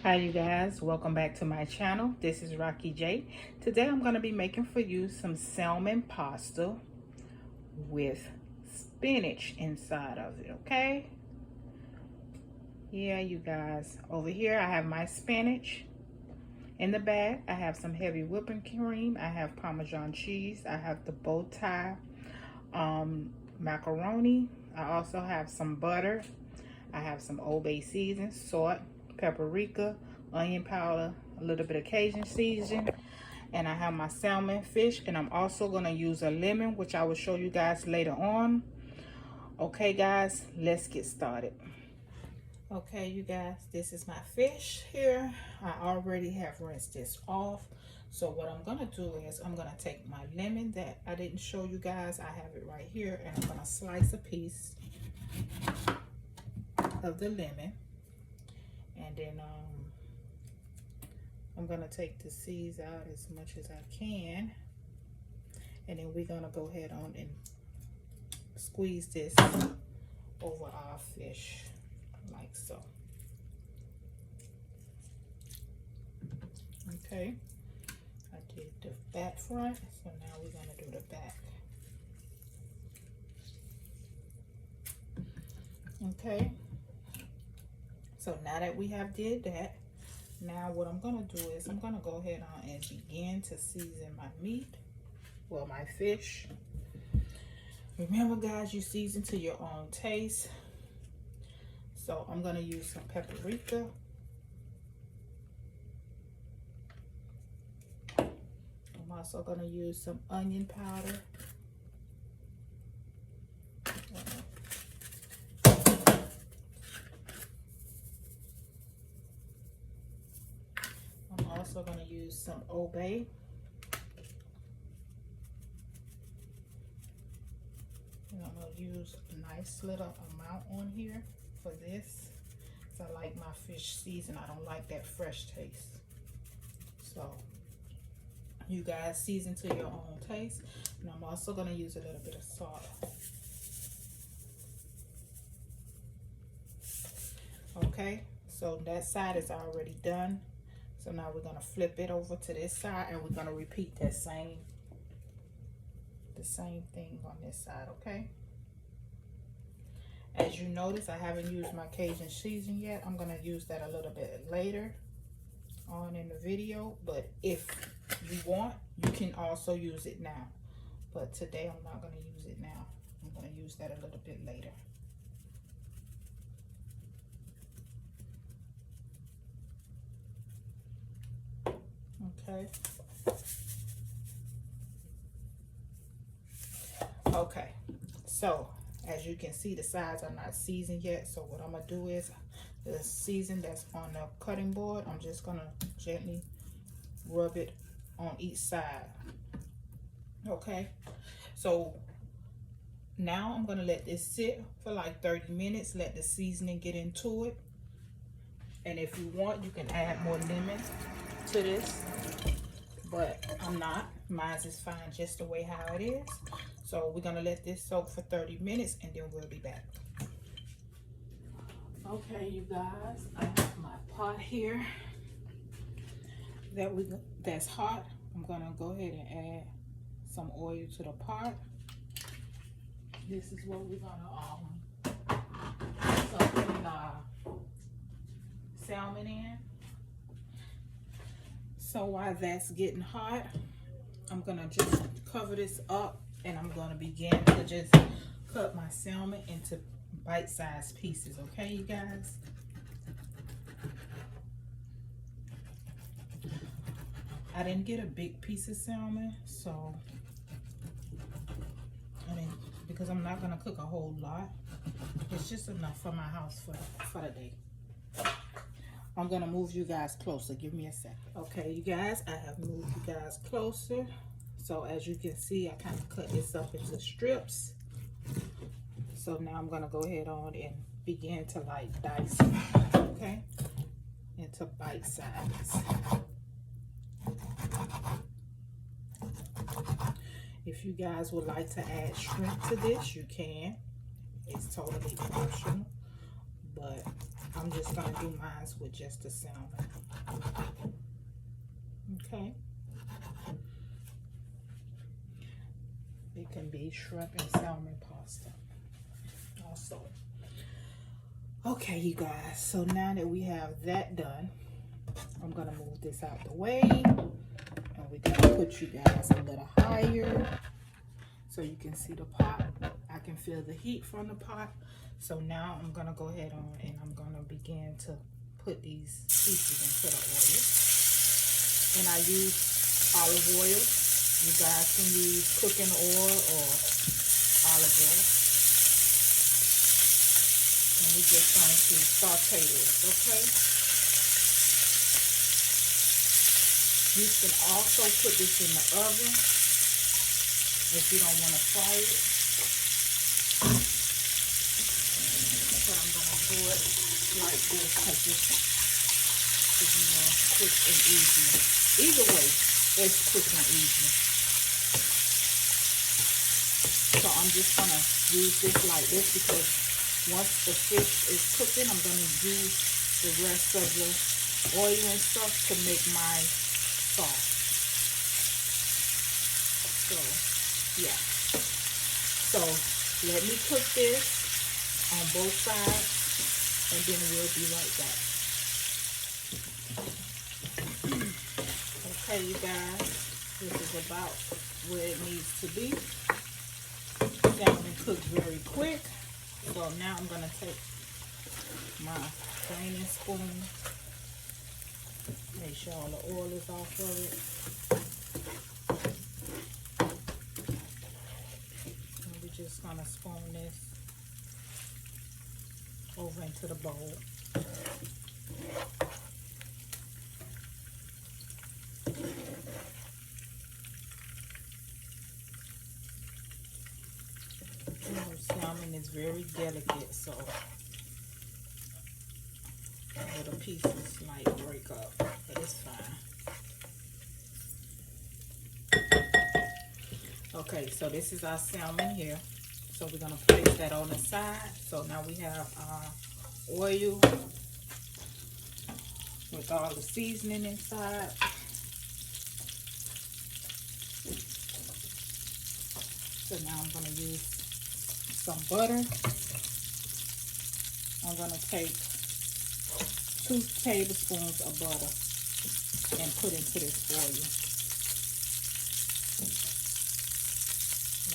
Hi you guys, welcome back to my channel. This is Rocky J. Today I'm going to be making for you some salmon pasta with spinach inside of it, okay? Yeah, you guys, over here I have my spinach. In the bag I have some heavy whipping cream, I have Parmesan cheese, I have the bow tie macaroni, I also have some butter, I have some Old Bay seasoning, salt, paprika, onion powder, a little bit of Cajun seasoning, and I have my salmon fish, and I'm also going to use a lemon, which I will show you guys later on. Okay guys, let's get started. Okay you guys, this is my fish here. I already have rinsed this off. So what I'm going to do is I'm going to take my lemon that I didn't show you guys. I have it right here, and I'm going to slice a piece of the lemon, and then I'm gonna take the seeds out as much as I can, and then we're gonna go ahead on and squeeze this over our fish like so. Okay, I did the back front, so now we're gonna do the back. Okay, so now that we have did that, now what I'm gonna do is I'm gonna go ahead on and begin to season my meat, well, my fish. Remember guys, you season to your own taste. So I'm gonna use some paprika. I'm also gonna use some onion powder. I'm also going to use some Old Bay. And I'm going to use a nice little amount on here for this. Because I like my fish seasoned. I don't like that fresh taste. So you guys season to your own taste. And I'm also going to use a little bit of salt. Okay, so that side is already done. So now we're gonna flip it over to this side, and we're gonna repeat the same thing on this side, okay? As you notice, I haven't used my Cajun seasoning yet. I'm gonna use that a little bit later on in the video, but if you want, you can also use it now. But today I'm not gonna use it now. I'm gonna use that a little bit later. Okay, so as you can see, the sides are not seasoned yet. So what I'm gonna do is the season that's on the cutting board, I'm just gonna gently rub it on each side. Okay, so now I'm gonna let this sit for like 30 minutes, let the seasoning get into it. And if you want, you can add more lemon to this, but I'm not. Mine is fine just the way how it is. So we're gonna let this soak for 30 minutes, and then we'll be back. Okay, you guys, I have my pot here that's hot. I'm gonna go ahead and add some oil to the pot. This is what we're gonna put our salmon in. So while that's getting hot, I'm gonna just cover this up, and I'm gonna begin to just cut my salmon into bite-sized pieces, okay you guys? I didn't get a big piece of salmon, so because I'm not gonna cook a whole lot. It's just enough for my house for the day. I'm gonna move you guys closer. Give me a second. Okay, you guys, I have moved you guys closer. So as you can see, I kind of cut this up into strips. So now I'm gonna go ahead on and begin to like dice it, okay, into bite size. If you guys would like to add shrimp to this, you can. It's totally optional, but I'm just gonna do mine with just the salmon. Okay. It can be shrimp and salmon pasta also. Okay, you guys, so now that we have that done, I'm gonna move this out the way, and we're gonna put you guys a little higher so you can see the pot. I can feel the heat from the pot. So now I'm gonna go ahead on and I'm gonna begin to put these pieces into the oil. And I use olive oil. You guys can use cooking oil or olive oil. And we're just going to saute this, okay? You can also put this in the oven if you don't want to fry it. But I'm going to do it like this because this is more quick and easy. Either way, it's quick and easy. So I'm just going to use this like this because once the fish is cooking, I'm going to use the rest of the oil and stuff to make my sauce. So, yeah. So, let me cook this on both sides, and then we'll be right back. Okay, you guys, this is about where it needs to be. Salmon cooked very quick. So now I'm going to take my draining spoon, make sure all the oil is off of it. And we're just going to spoon this over into the bowl. Salmon is very delicate, so little pieces might break up, but it's fine. Okay, so this is our salmon here. So we're gonna place that on the side. So now we have our oil with all the seasoning inside. So now I'm gonna use some butter. I'm gonna take 2 tablespoons of butter and put into this oil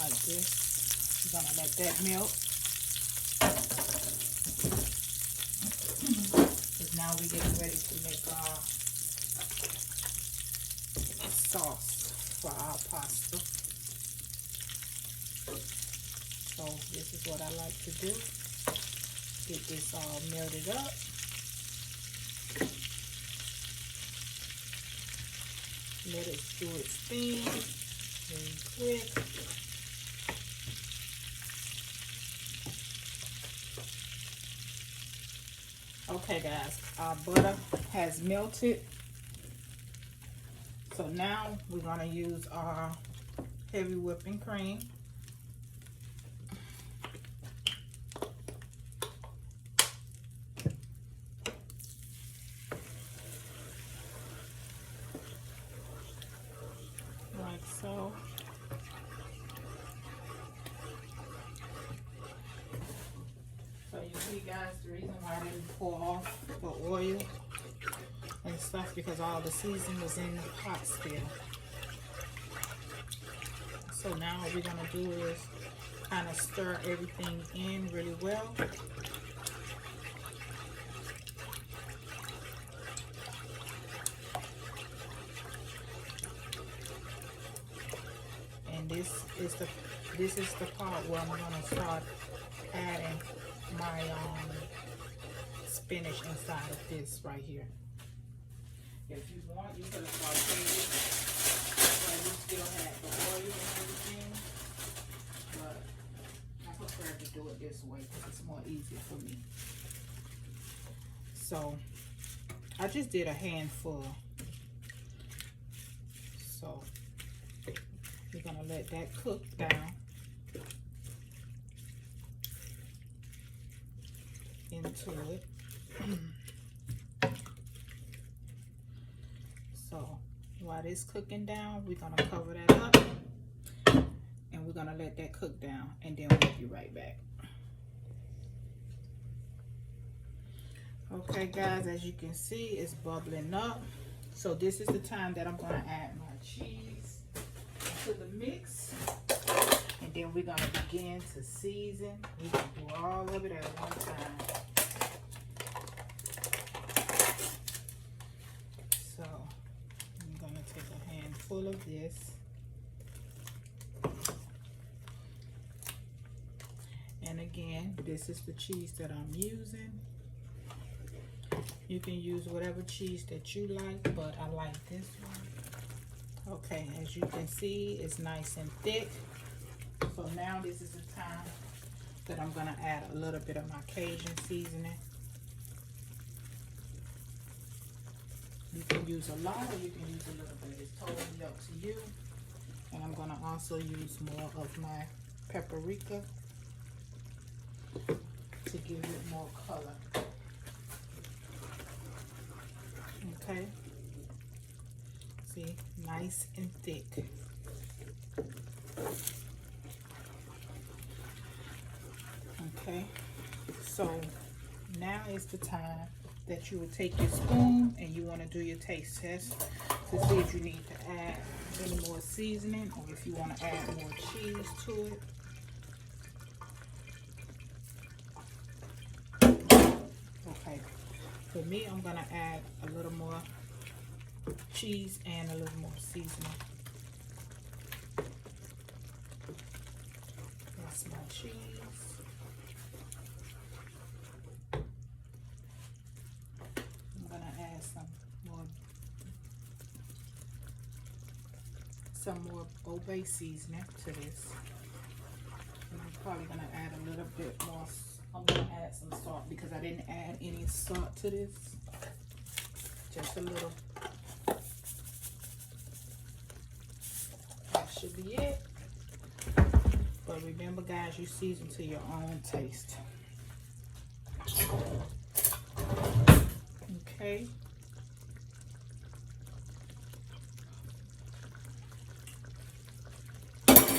like this. I'm gonna let that melt. Because now we're getting ready to make our sauce for our pasta. So this is what I like to do. Get this all melted up. Let it do its thing very quick. Okay guys, our butter has melted. So now we're gonna use our heavy whipping cream. Like so. So you see guys, the reason why I didn't pour off the oil and stuff because all the seasoning was in the pot still. So now what we're gonna do is kind of stir everything in really well. And this is the part where I'm gonna start adding my spinach inside of this right here. If you want, you could have sauteed it while you still have the oil and everything, but I prefer to do it this way because it's more easier for me. So I just did a handful. So we're gonna let that cook down into it. So while this cooking down, we're gonna cover that up and we're gonna let that cook down, and then we'll be right back. Okay guys, as you can see, it's bubbling up. So this is the time that I'm gonna add my cheese to the mix, and then we're gonna begin to season. We can do all of it at one time. So I'm gonna take a handful of this, and again, this is the cheese that I'm using. You can use whatever cheese that you like, but I like this one. Okay, as you can see, it's nice and thick. So now this is the time that I'm gonna add a little bit of my Cajun seasoning. You can use a lot or you can use a little bit. It's totally up to you. And I'm gonna also use more of my paprika to give it more color. Okay, see, nice and thick. Okay, so now is the time that you will take your spoon and you want to do your taste test to see if you need to add any more seasoning or if you want to add more cheese to it. Okay, for me, I'm going to add a little more cheese and a little more seasoning. That's my cheese. I'm going to add some more Obey seasoning to this. And I'm probably going to add a little bit more. I'm going to add some salt because I didn't add any salt to this. Just a little. That should be it. But remember guys, you season to your own taste. Okay.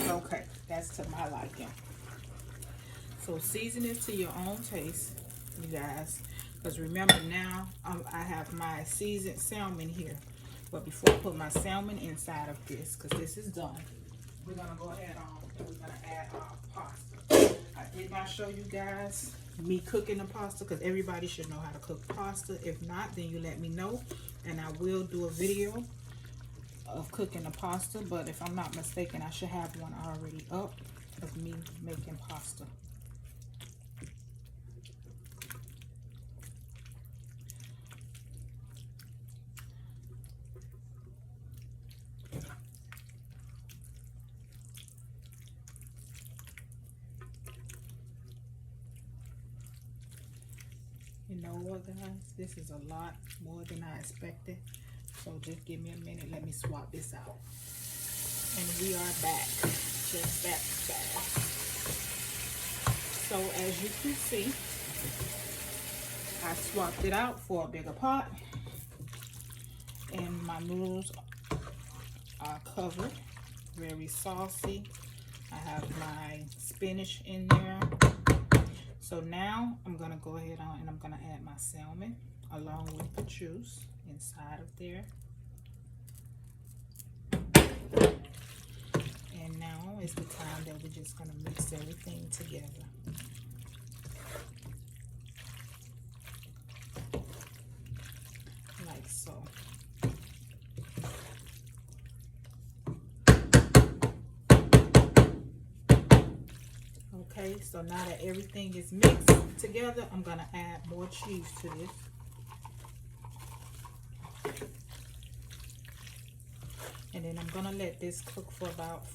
Okay, that's to my liking. So season it to your own taste, you guys. Because remember now, I have my seasoned salmon here. But before I put my salmon inside of this, because this is done, we're going to go ahead on and we're going to add our pasta. I did not show you guys me cooking the pasta because everybody should know how to cook pasta. If not, then you let me know. And I will do a video of cooking the pasta. But if I'm not mistaken, I should have one already up of me making pasta. You know what guys, this is a lot more than I expected. So just give me a minute, let me swap this out. And we are back, just back. So as you can see, I swapped it out for a bigger pot. And my noodles are covered, very saucy. I have my spinach in there. So now I'm gonna go ahead on and I'm gonna add my salmon along with the juice inside of there. And now is the time that we're just gonna mix everything together. Like so. Okay, so now that everything is mixed together, I'm gonna add more cheese to this. And then I'm gonna let this cook for about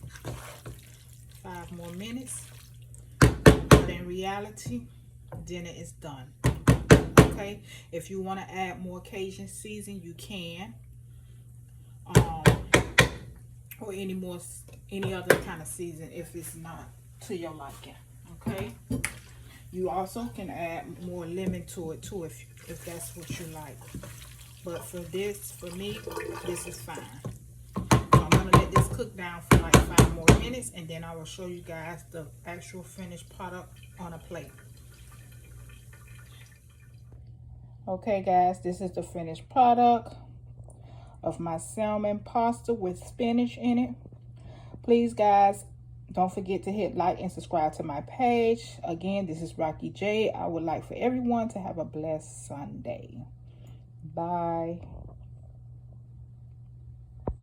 5 more minutes. But in reality, dinner is done. Okay, if you want to add more Cajun season, you can. Or any other kind of season if it's not to your liking. Okay, You also can add more lemon to it too if that's what you like. But for me, this is fine. So I'm gonna let this cook down for like 5 more minutes, and then I will show you guys the actual finished product on a plate. Okay guys, this is the finished product of my salmon pasta with spinach in it. Please guys, don't forget to hit like and subscribe to my page. Again, this is Rocky J. I would like for everyone to have a blessed Sunday. Bye.